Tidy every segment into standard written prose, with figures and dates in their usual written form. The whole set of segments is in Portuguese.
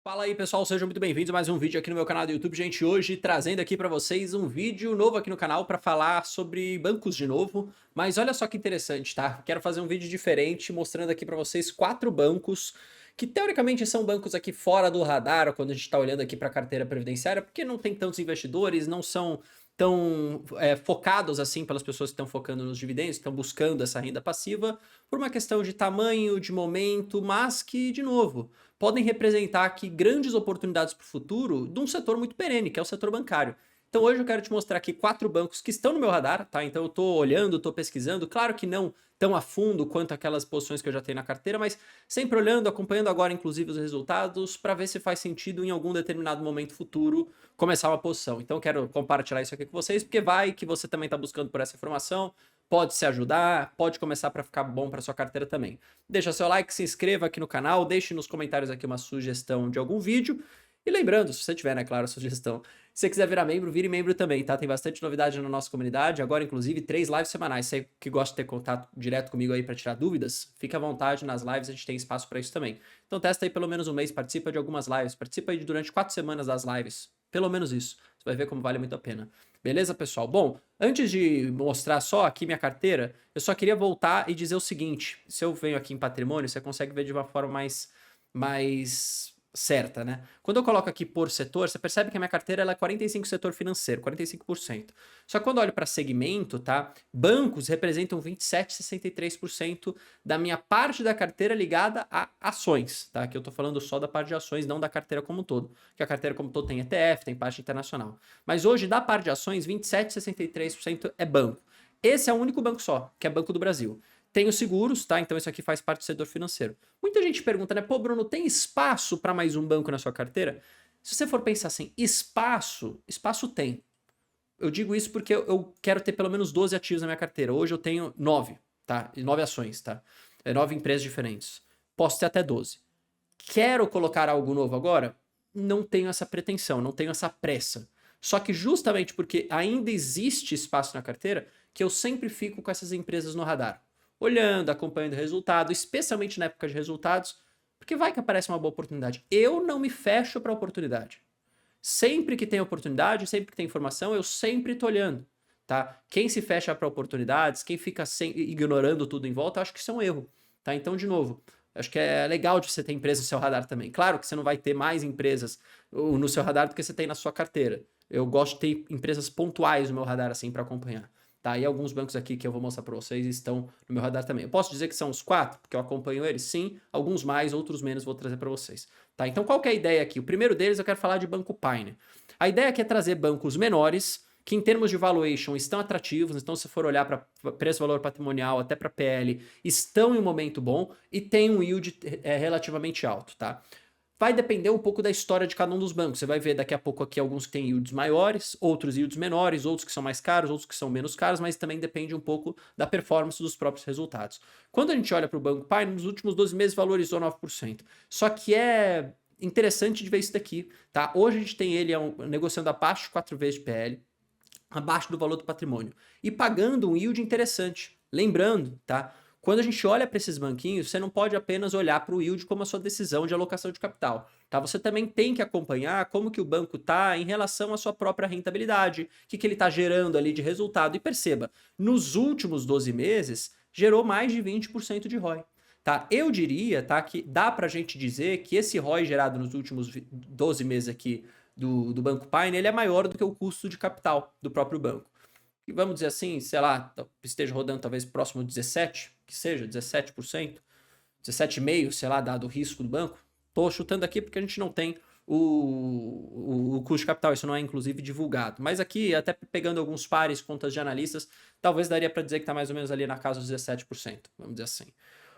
Fala aí pessoal, sejam muito bem-vindos a mais um vídeo aqui no meu canal do YouTube, gente. Hoje trazendo aqui pra vocês um vídeo novo aqui no canal pra falar sobre bancos de novo. Mas olha só que interessante, tá? Quero fazer um vídeo diferente mostrando aqui pra vocês 4 bancos que teoricamente são bancos aqui fora do radar quando a gente tá olhando aqui pra carteira previdenciária, porque não tem tantos investidores, não são tão focados assim pelas pessoas que estão focando nos dividendos, que estão buscando essa renda passiva, por uma questão de tamanho, de momento, mas que, de novo, podem representar aqui grandes oportunidades para o futuro de um setor muito perene, que é o setor bancário. Então hoje eu quero te mostrar aqui 4 bancos que estão no meu radar, tá? Então eu tô olhando, tô pesquisando, claro que não tão a fundo quanto aquelas posições que eu já tenho na carteira, mas sempre olhando, acompanhando agora inclusive os resultados para ver se faz sentido em algum determinado momento futuro começar uma posição. Então eu quero compartilhar isso aqui com vocês, porque vai que você também está buscando por essa informação, pode se ajudar, pode começar para ficar bom para sua carteira também. Deixa seu like, se inscreva aqui no canal, deixe nos comentários aqui uma sugestão de algum vídeo. E lembrando, se você tiver, né, claro, a sugestão, se você quiser virar membro, vire membro também, tá? Tem bastante novidade na nossa comunidade, agora inclusive 3 lives semanais. Você que gosta de ter contato direto comigo aí para tirar dúvidas, fica à vontade nas lives, a gente tem espaço para isso também. Então testa aí pelo menos um mês, participa de algumas lives, participa aí durante 4 semanas das lives, pelo menos isso. Você vai ver como vale muito a pena. Beleza, pessoal? Bom, antes de mostrar só aqui minha carteira, eu só queria voltar e dizer o seguinte, se eu venho aqui em patrimônio, você consegue ver de uma forma mais certa, né? Quando eu coloco aqui por setor, você percebe que a minha carteira ela é 45 setor financeiro, 45%. Só que quando eu olho para segmento, tá? Bancos representam 27,63% da minha parte da carteira ligada a ações, tá? Que eu tô falando só da parte de ações, não da carteira como um todo. Que a carteira como um todo tem ETF, tem parte internacional. Mas hoje, da parte de ações, 27,63% é banco. Esse é o único banco só, que é Banco do Brasil. Tem os seguros, tá? Então isso aqui faz parte do setor financeiro. Muita gente pergunta, né? Pô, Bruno, tem espaço para mais um banco na sua carteira? Se você for pensar assim, espaço tem. Eu digo isso porque eu quero ter pelo menos 12 ativos na minha carteira. Hoje eu tenho 9, tá? E 9 ações, tá? 9 empresas diferentes. Posso ter até 12. Quero colocar algo novo agora? Não tenho essa pretensão, não tenho essa pressa. Só que justamente porque ainda existe espaço na carteira, que eu sempre fico com essas empresas no radar. Olhando, acompanhando o resultado, especialmente na época de resultados, porque vai que aparece uma boa oportunidade. Eu não me fecho para a oportunidade. Sempre que tem oportunidade, sempre que tem informação, eu sempre tô olhando, tá? Quem se fecha para oportunidades, quem fica ignorando tudo em volta, eu acho que isso é um erro, tá? Então, de novo, acho que é legal de você ter empresas no seu radar também. Claro que você não vai ter mais empresas no seu radar do que você tem na sua carteira. Eu gosto de ter empresas pontuais no meu radar assim para acompanhar. Tá, e alguns bancos aqui que eu vou mostrar para vocês estão no meu radar também. Eu posso dizer que são os 4, porque eu acompanho eles? Sim, alguns mais, outros menos vou trazer para vocês. Tá, então qual que é a ideia aqui? O primeiro deles eu quero falar de Banco Pine. A ideia aqui é trazer bancos menores, que em termos de valuation estão atrativos, então se for olhar para preço-valor patrimonial, até para PL, estão em um momento bom e tem um yield relativamente alto, tá? Vai depender um pouco da história de cada um dos bancos. Você vai ver daqui a pouco aqui alguns que têm yields maiores, outros yields menores, outros que são mais caros, outros que são menos caros, mas também depende um pouco da performance dos próprios resultados. Quando a gente olha para o Banco Pine, nos últimos 12 meses valorizou 9%. Só que é interessante de ver isso daqui, tá? Hoje a gente tem ele negociando abaixo de 4 vezes de PL, abaixo do valor do patrimônio e pagando um yield interessante. Lembrando, tá? Quando a gente olha para esses banquinhos, você não pode apenas olhar para o yield como a sua decisão de alocação de capital, tá? Você também tem que acompanhar como que o banco tá em relação à sua própria rentabilidade, o que ele está gerando ali de resultado. E perceba, nos últimos 12 meses, gerou mais de 20% de ROI. Tá? Eu diria, tá, que dá para a gente dizer que esse ROI gerado nos últimos 12 meses aqui do Banco Pine, ele é maior do que o custo de capital do próprio banco. E vamos dizer assim, sei lá, esteja rodando talvez próximo de 17, que seja, 17%, 17,5%, sei lá, dado o risco do banco. Tô chutando aqui porque a gente não tem o custo de capital, isso não é inclusive divulgado. Mas aqui, até pegando alguns pares, contas de analistas, talvez daria para dizer que está mais ou menos ali na casa dos 17%, vamos dizer assim.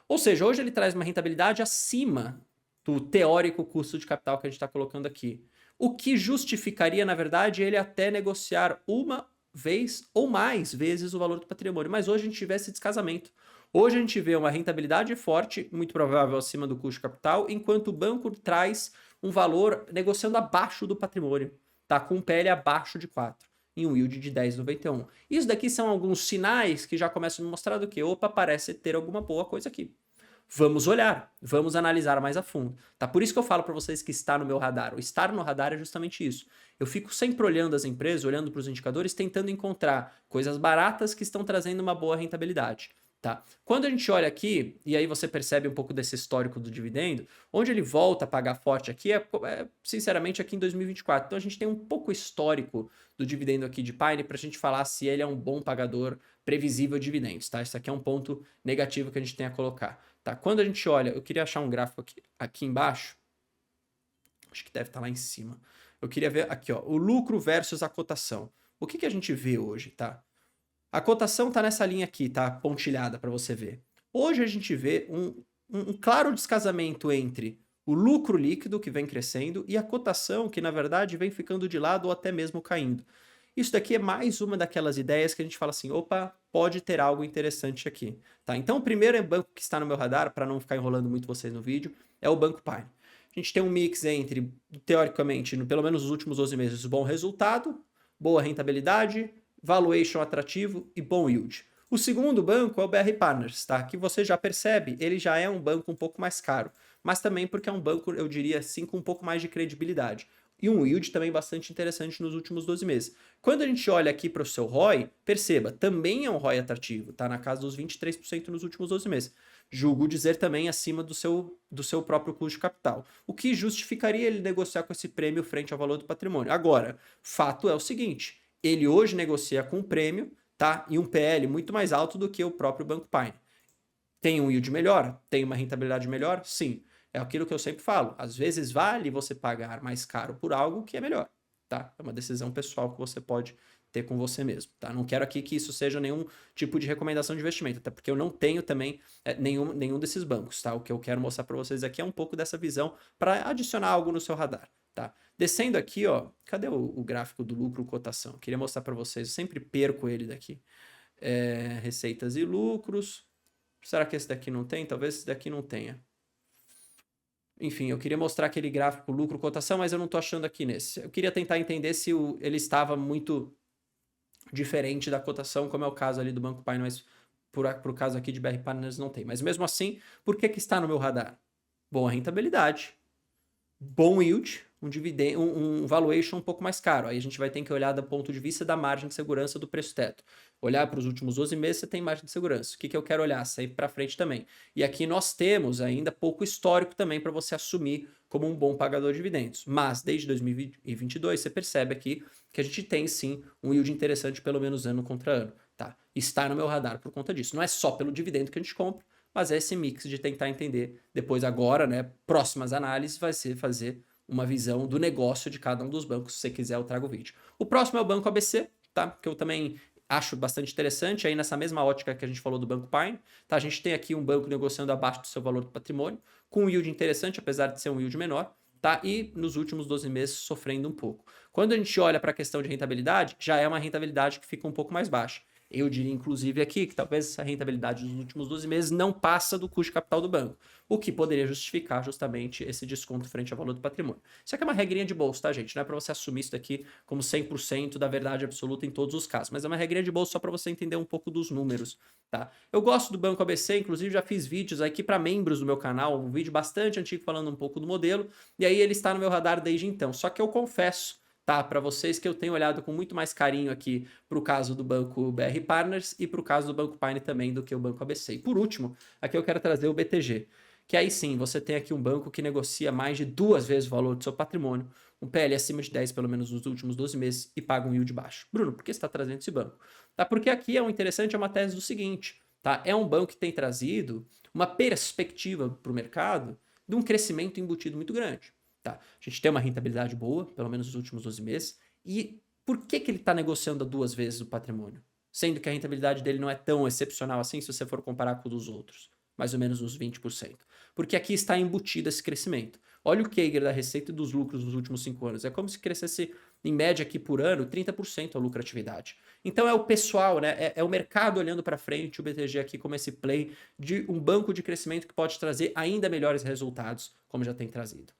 Ou seja, hoje ele traz uma rentabilidade acima do teórico custo de capital que a gente está colocando aqui. O que justificaria, na verdade, ele até negociar uma vez ou mais vezes o valor do patrimônio. Mas hoje a gente vê esse descasamento. Hoje a gente vê uma rentabilidade forte, muito provável acima do custo de capital, enquanto o banco traz um valor negociando abaixo do patrimônio, tá? Com um PL abaixo de 4 e um yield de 10,91. Isso daqui são alguns sinais que já começam a me mostrar do que, opa, parece ter alguma boa coisa aqui. vamos olhar, vamos analisar mais a fundo, tá? Por isso que eu falo para vocês que está no meu radar. O estar no radar é justamente isso. Eu fico sempre olhando as empresas, olhando para os indicadores, tentando encontrar coisas baratas que estão trazendo uma boa rentabilidade. Tá? Quando a gente olha aqui, e aí você percebe um pouco desse histórico do dividendo, onde ele volta a pagar forte aqui sinceramente, aqui em 2024. Então a gente tem um pouco histórico do dividendo aqui de Pine para a gente falar se ele é um bom pagador previsível de dividendos. Tá? Isso aqui é um ponto negativo que a gente tem a colocar. Tá? Quando a gente olha, eu queria achar um gráfico aqui embaixo, acho que deve estar lá em cima. Eu queria ver aqui, ó, o lucro versus a cotação. O que a gente vê hoje, tá? A cotação tá nessa linha aqui, tá? Pontilhada para você ver. Hoje a gente vê um claro descasamento entre o lucro líquido, que vem crescendo, e a cotação, que na verdade vem ficando de lado ou até mesmo caindo. Isso daqui é mais uma daquelas ideias que a gente fala assim, opa, pode ter algo interessante aqui. Tá? Então o primeiro banco que está no meu radar, para não ficar enrolando muito vocês no vídeo, é o Banco Pine. A gente tem um mix entre, teoricamente, pelo menos nos últimos 12 meses, bom resultado, boa rentabilidade, valuation atrativo e bom yield. O segundo banco é o BR Partners, tá? Que você já percebe, ele já é um banco um pouco mais caro, mas também porque é um banco, eu diria assim, com um pouco mais de credibilidade. E um yield também bastante interessante nos últimos 12 meses. Quando a gente olha aqui para o seu ROI, perceba, também é um ROI atrativo, tá na casa dos 23% nos últimos 12 meses. Julgo dizer também acima do seu próprio custo de capital, o que justificaria ele negociar com esse prêmio frente ao valor do patrimônio. Agora, fato é o seguinte, ele hoje negocia com um prêmio, tá? E um PL muito mais alto do que o próprio Banco Pine. Tem um yield melhor? Tem uma rentabilidade melhor? Sim. É aquilo que eu sempre falo. Às vezes vale você pagar mais caro por algo que é melhor, tá? É uma decisão pessoal que você pode ter com você mesmo, tá? Não quero aqui que isso seja nenhum tipo de recomendação de investimento, até porque eu não tenho também nenhum desses bancos, tá? O que eu quero mostrar para vocês aqui é um pouco dessa visão para adicionar algo no seu radar, tá? Descendo aqui, ó, cadê o gráfico do lucro cotação? Queria mostrar para vocês, eu sempre perco ele daqui. Receitas e lucros. Será que esse daqui não tem? Talvez esse daqui não tenha. Enfim, eu queria mostrar aquele gráfico lucro cotação, mas eu não estou achando aqui nesse. Eu queria tentar entender se ele estava muito diferente da cotação, como é o caso ali do Banco Pine, mas por caso aqui de BR Partners não tem. Mas mesmo assim, por que está no meu radar? Boa rentabilidade, bom yield, um valuation um pouco mais caro. Aí a gente vai ter que olhar do ponto de vista da margem de segurança do preço teto. Olhar para os últimos 12 meses, você tem margem de segurança. O que eu quero olhar? Sair para frente também. E aqui nós temos ainda pouco histórico também para você assumir como um bom pagador de dividendos. Mas desde 2022 você percebe aqui que a gente tem sim um yield interessante pelo menos ano contra ano. Tá? Está no meu radar por conta disso. Não é só pelo dividendo que a gente compra, mas é esse mix de tentar entender depois agora, né, próximas análises vai ser fazer uma visão do negócio de cada um dos bancos. Se você quiser, eu trago o vídeo. O próximo é o Banco ABC, tá? Que eu também acho bastante interessante, aí nessa mesma ótica que a gente falou do Banco Pine, tá? A gente tem aqui um banco negociando abaixo do seu valor do patrimônio, com um yield interessante, apesar de ser um yield menor, tá? E nos últimos 12 meses sofrendo um pouco. Quando a gente olha para a questão de rentabilidade, já é uma rentabilidade que fica um pouco mais baixa. Eu diria, inclusive, aqui que talvez essa rentabilidade dos últimos 12 meses não passa do custo de capital do banco, o que poderia justificar justamente esse desconto frente ao valor do patrimônio. Isso aqui é uma regrinha de bolsa, tá, gente? Não é para você assumir isso daqui como 100% da verdade absoluta em todos os casos, mas é uma regrinha de bolsa só para você entender um pouco dos números, tá? Eu gosto do Banco ABC, inclusive já fiz vídeos aqui para membros do meu canal, um vídeo bastante antigo falando um pouco do modelo, e aí ele está no meu radar desde então. Só que eu confesso, tá, para vocês que eu tenho olhado com muito mais carinho aqui para o caso do Banco BR Partners e para o caso do Banco Pine também do que o Banco ABC. E por último, aqui eu quero trazer o BTG, que aí sim, você tem aqui um banco que negocia mais de 2 vezes o valor do seu patrimônio, um PL acima de 10 pelo menos nos últimos 12 meses e paga um yield baixo. Bruno, por que você está trazendo esse banco? Tá, porque aqui é um interessante, é uma tese do seguinte, tá? É um banco que tem trazido uma perspectiva para o mercado de um crescimento embutido muito grande. Tá? A gente tem uma rentabilidade boa, pelo menos nos últimos 12 meses. E por que ele está negociando a 2 vezes o patrimônio? Sendo que a rentabilidade dele não é tão excepcional assim se você for comparar com o dos outros. Mais ou menos uns 20%. Porque aqui está embutido esse crescimento. Olha o CAGR da receita e dos lucros nos últimos 5 anos. É como se crescesse, em média aqui por ano, 30% a lucratividade. Então é o pessoal, né? É o mercado olhando para frente, o BTG aqui como esse play de um banco de crescimento que pode trazer ainda melhores resultados, como já tem trazido.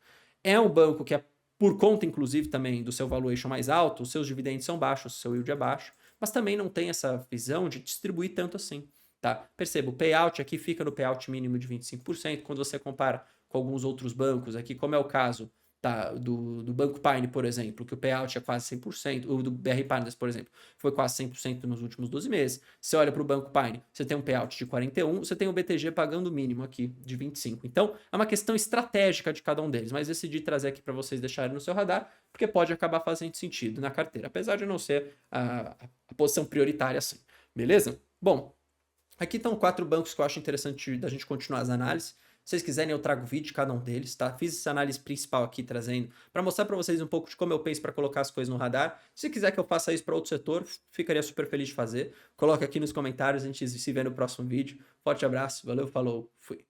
É um banco que, por conta, inclusive, também do seu valuation mais alto, os seus dividendos são baixos, o seu yield é baixo, mas também não tem essa visão de distribuir tanto assim. tá? Perceba, o payout aqui fica no payout mínimo de 25%, quando você compara com alguns outros bancos aqui, como é o caso tá, do Banco Pine, por exemplo, que o payout é quase 100%, ou do BR Partners, por exemplo, foi quase 100% nos últimos 12 meses. Você olha para o Banco Pine, você tem um payout de 41%, você tem o BTG pagando o mínimo aqui de 25%. Então, é uma questão estratégica de cada um deles, mas decidi trazer aqui para vocês deixarem no seu radar, porque pode acabar fazendo sentido na carteira, apesar de não ser a posição prioritária assim, beleza? Bom, aqui estão 4 bancos que eu acho interessante da gente continuar as análises. Se vocês quiserem, eu trago vídeo de cada um deles, tá? Fiz essa análise principal aqui trazendo para mostrar para vocês um pouco de como eu penso para colocar as coisas no radar. Se quiser que eu faça isso para outro setor, ficaria super feliz de fazer. Coloca aqui nos comentários, a gente se vê no próximo vídeo. Forte abraço, valeu, falou, fui.